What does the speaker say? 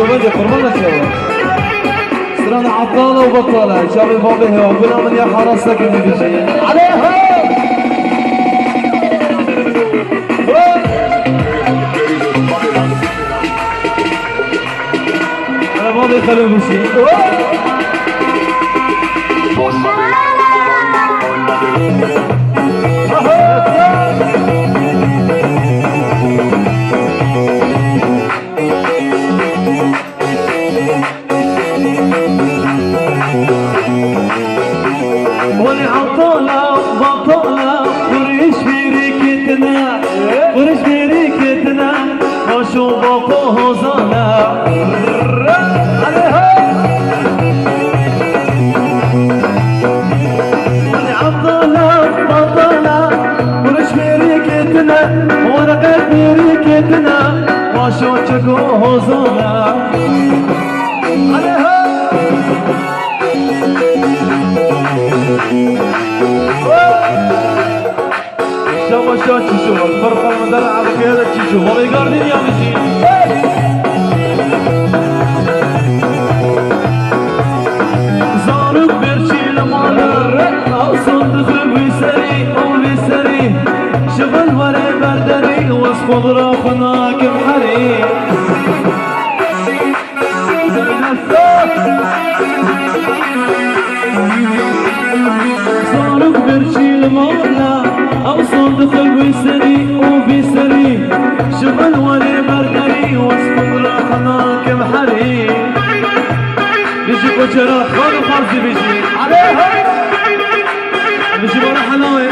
بدي قربانك يا سران عطالة وبطالة شاب البابه وقلنا من يا حرسك اللي بيجي عليها أنا بابي خلو بيجي ولي عطالة بطالة وريش بريكتنا وريش بريكتنا وشو بقوه زانا ولي عطالة بطالة وريش بريكتنا ورقت بريكتنا وشو تشكوه زانا شو تشوف الفرقة المدلعة بكذا تشوف والله قاردين يا مجين زارك برشي لمالر أو صندخ بيسري أو بيسري شغل وري بردري واسخذ رافناك محري زارك برشي لمالر أو صندخ بيسري وبيسري شغل وري بردري واسخذ رافناك محري بيجي كوشرات خالو خالصي بيجي عليها بيجي برا حلاوي